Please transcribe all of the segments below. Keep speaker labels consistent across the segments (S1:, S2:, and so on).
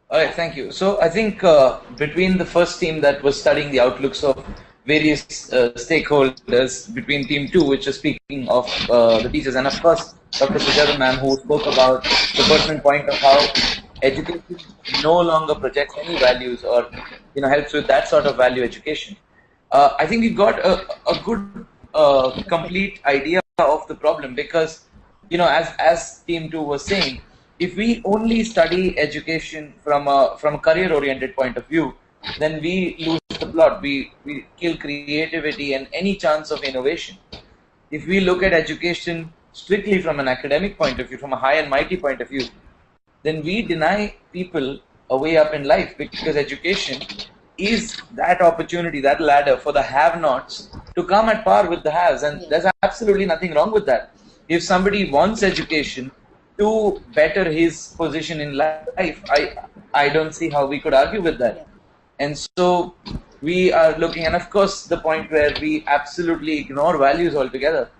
S1: All right, thank you. So I think between the first team that was studying the outlooks of various stakeholders, between team two, which is speaking of the teachers, and of course Dr. Sujata ma'am, who spoke about the pertinent point of how education no longer projects any values or helps with that sort of value education. I think we got a good complete idea of the problem, because as team 2 was saying, if we only study education from a career oriented point of view, then we lose the plot. We kill creativity and any chance of innovation. If we look at education strictly from an academic point of view, from a high and mighty point of view, then we deny people a way up in life, because education is that opportunity, that ladder for the have-nots to come at par with the haves, and there's absolutely nothing wrong with that. If somebody wants education to better his position in life, I don't see how we could argue with that. And so we are looking, and of course the point where we absolutely ignore values altogether.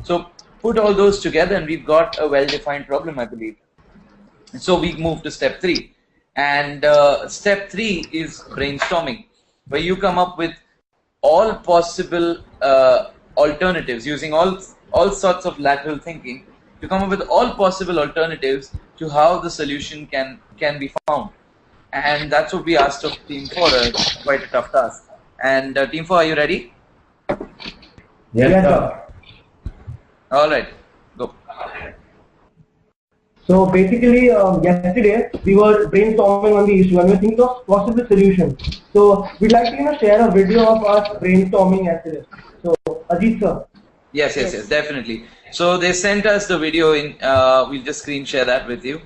S1: So put all those together and we've got a well-defined problem, I believe. So we move to step 3. And step 3 is brainstorming, where you come up with all possible alternatives, using all sorts of lateral thinking to come up with all possible alternatives to how the solution can be found. And that's what we asked of team 4, quite a tough task. And team 4, are you ready?
S2: Yes, sir.
S1: All right, go.
S2: So basically, yesterday we were brainstorming on the issue and we were thinking of possible solutions. So we'd like to share a video of us brainstorming yesterday. So Ajit sir.
S1: Yes, definitely. So they sent us the video in. We'll just screen share that with you.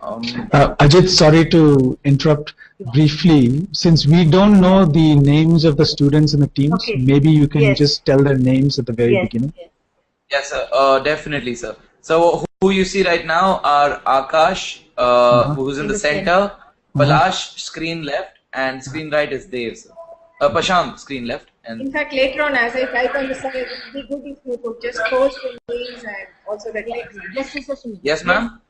S3: Ajit, sorry to interrupt briefly. Since we don't know the names of the students in the teams, maybe you can just tell their names at the very beginning.
S1: Yes, sir. Definitely, sir. So who you see right now are Akash, who's in the center, Palash, screen left, and screen right is Dev, sir. Pasham, screen left. And
S4: in fact, later on, as I type on the side, it would be good if you could just post the names and also the names.
S1: Yes, ma'am.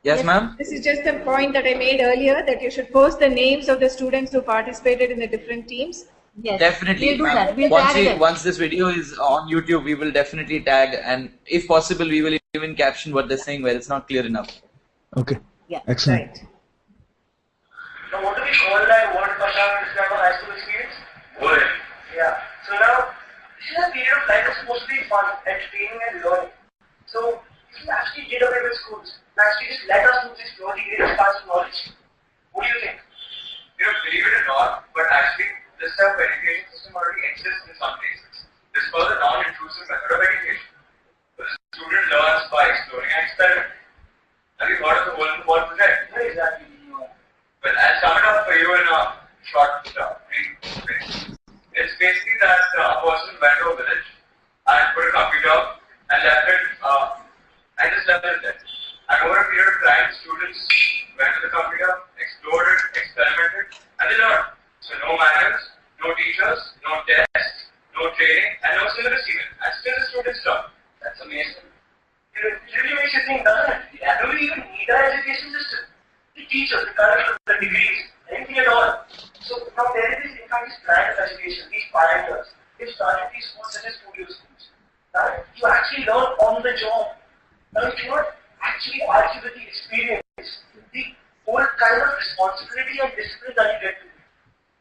S1: Yes, ma'am.
S4: This is just a point that I made earlier, that you should post the names of the students who participated in the different teams.
S1: Yes, definitely. We'll do that. We'll once this video is on YouTube, we will definitely tag, and if possible, we will even caption what they're saying where it's not clear enough.
S3: Okay. Yeah. Excellent.
S4: Right.
S5: Now, what do we call that word, Pasham, to describe a high school experience? Word. Yeah. So now, this is a period of life that's supposed to be fun, entertaining, and learning. So, if we actually did away with schools, and actually just let our students explore the greatest parts of knowledge, what do you think?
S6: Believe it or not, but actually, this type of education system already exists in some places. This was a non-intrusive method of education. The student learns by exploring and experimenting. Have you heard of the Golden Ball project?
S5: No, exactly.
S6: Well, I'll sum it up for you in a short, brief way. It's basically that a person went to a village and put a computer and left it, and just left it there. And over a period of time, students went to the computer, explored it, experimented, and they learned. So no manuals, no teachers, no tests, no training, and no syllabus even. And still the students learn.
S5: That's amazing. It really makes you think, doesn't it? Do we even need our education system? The teachers, the curriculum, the degrees, anything at all. So now there is this, in fact, this plan of education, these pioneers, they've started these schools such as studio schools. Now, you actually learn on the job. Now, you cannot actually argue with the experience, the whole kind of responsibility and discipline that you get to.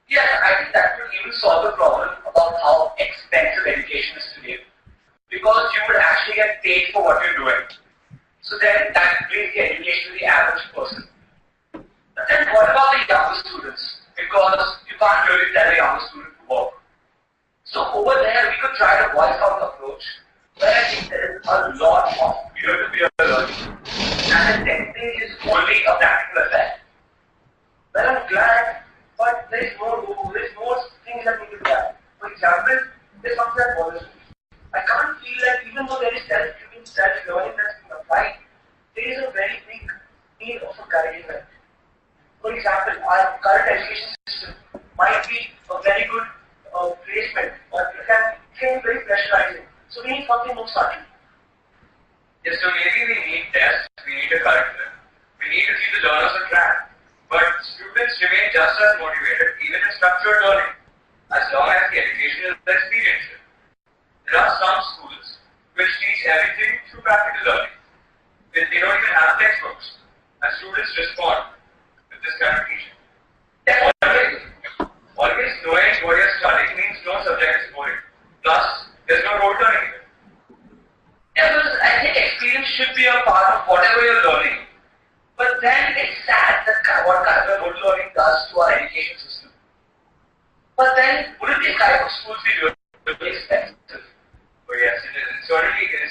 S6: Yeah, I think that would even solve the problem about how expensive education is today. Because you would actually get paid for what you're doing. So then that brings the education to the average person. But then what about the younger students? Because you can't really tell a younger student to work. So over there we could try to voice out the approach where I think there is a lot of peer-to-peer learning. And the testing is only a practical effect.
S5: Well, I'm glad, but there is more things that need to be done. For example, there's something that bothers me. I can't feel like even though there is self-learning that's being applied, there is a very big need of a guidance. For example, our current education system might be a very good placement, but it can be very pressurizing. So we need something more subtle.
S6: Yes, so maybe we need tests, we need a curriculum. We need to teach the learners on track, but students remain just as motivated even in structured learning, as long as the education is experiential. There are some schools which teach everything through practical learning. They don't even have textbooks, and students respond with this kind of teaching. Always knowing what you're studying means no subject is boring. Plus, there's no rote learning here. Yeah, because I think experience should be a part of whatever you're learning. But then it's sad that what kind of rote learning does to our education system. But then, wouldn't these type of schools be really expensive? But yes, it is. It certainly is.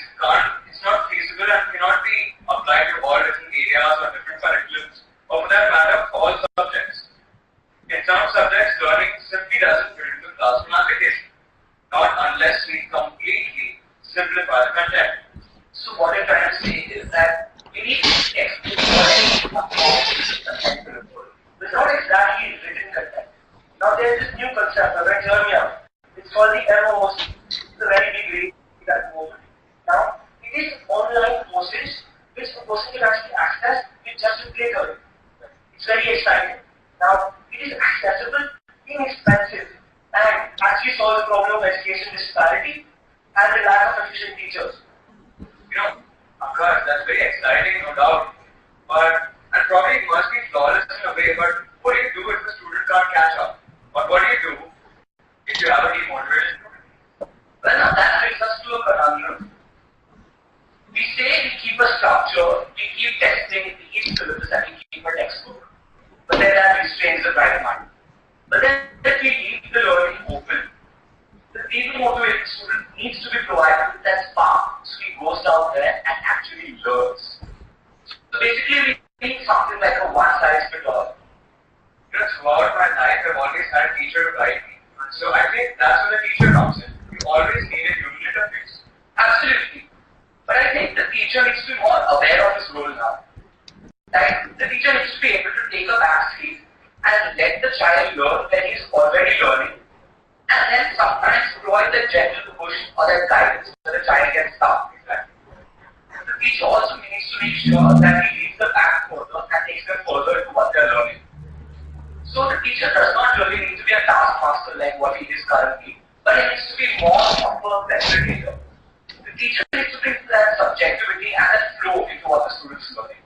S6: It's not feasible and cannot be applied to all different areas or different curriculums, or for that matter, all subjects. In some subjects, learning simply doesn't fit into the classroom application, not unless we completely simplify the content. So what I'm trying to say is that we need to explain what content will include. It's not exactly written content. Now there's this new concept, hear me out. It's called the MOOC. It's a very big rate at the moment. Now, it is online courses which a person can actually access with just a click away. It's very exciting. Now, it is accessible, inexpensive, and actually solves the problem of education disparity and the lack of efficient teachers. Of course, that's very exciting, no doubt. And probably it must be flawless in a way, but what do you do if the student can't catch up? Or what do you do if you have a demotivated student? Well, now that brings us to a conundrum. We say we keep a structure, we keep testing, we keep syllabus, and we keep a textbook. But then that restrains the bright mind. But then if we leave the learning open, the deeply motivated student needs to be provided with that spark so he goes down there and actually learns. So basically we need something like a one-size-fits-all. Throughout my life I've always had a teacher to guide me. So I think that's where the teacher comes in. We always need a human interface. Absolutely. But I think the teacher needs to be more aware of his role now. Like, the teacher needs to be able to take a back seat and let the child learn when he's already learning, and then sometimes provide the gentle push or that guidance so the child gets stuck. Exactly. The teacher also needs to make sure that he leads them back further and takes them further into what they're learning. So the teacher does not really need to be a taskmaster like what he is currently, but he needs to be more of a facilitator. The teacher needs to bring that subjectivity and that flow into what the student is learning.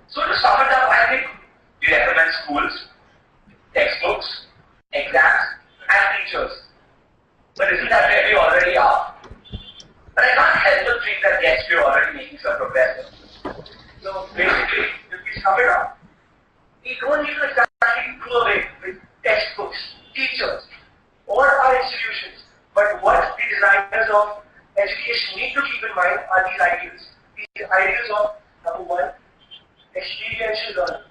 S6: So to sum it up, I think we recommend schools, textbooks, exams, and teachers. But isn't that where we already are? But I can't help but think that yes, we're already making some progress. So basically, if we sum it up, we don't need to exactly do away with textbooks, teachers, or our institutions. But what the designers of education need to keep in mind are these ideas. These ideas of, number one, experiential learning.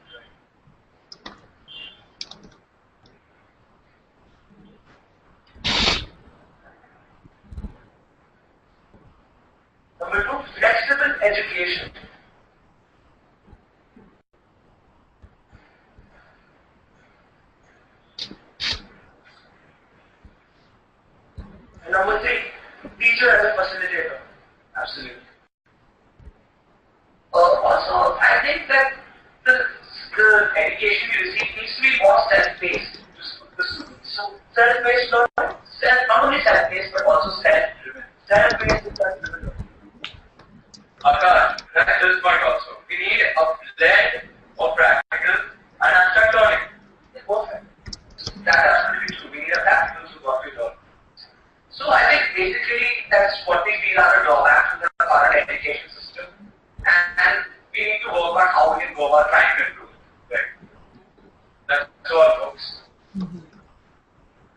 S6: Number two, flexible education. And number three, teacher as a facilitator. Absolutely. Also, I think that the education you receive needs to be more self-paced to the students. So, self-paced learning, not only self-paced but also self-driven. Self-paced and self-driven learning. That's this point also. We need a blend of practical and abstract learning. Perfect. That has to be true. We need a practical to what we learn. So, I think basically that's what we feel are the drawbacks to the current education system. And we need to work on how we can go about trying to improve it. Right? That's all, folks.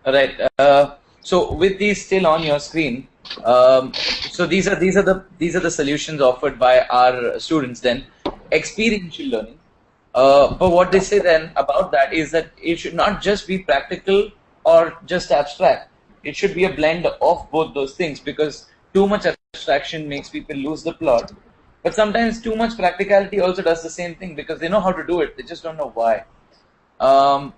S1: All right. So with these still on your screen, so these are the solutions offered by our students. Then experiential learning. But what they say then about that is that it should not just be practical or just abstract. It should be a blend of both those things, because too much abstraction makes people lose the plot. But sometimes too much practicality also does the same thing, because they know how to do it, they just don't know why. But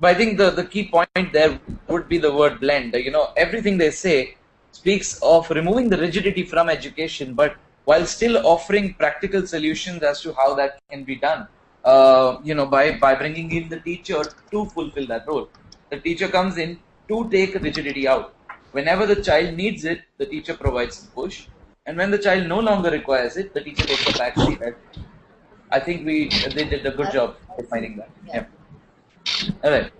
S1: I think the key point there would be the word blend. Everything they say speaks of removing the rigidity from education, but while still offering practical solutions as to how that can be done. By bringing in the teacher to fulfill that role. The teacher comes in to take rigidity out. Whenever the child needs it, the teacher provides the push. And when the child no longer requires it, the teacher takes a back seat. I think they did a good job defining that. Yeah. All right.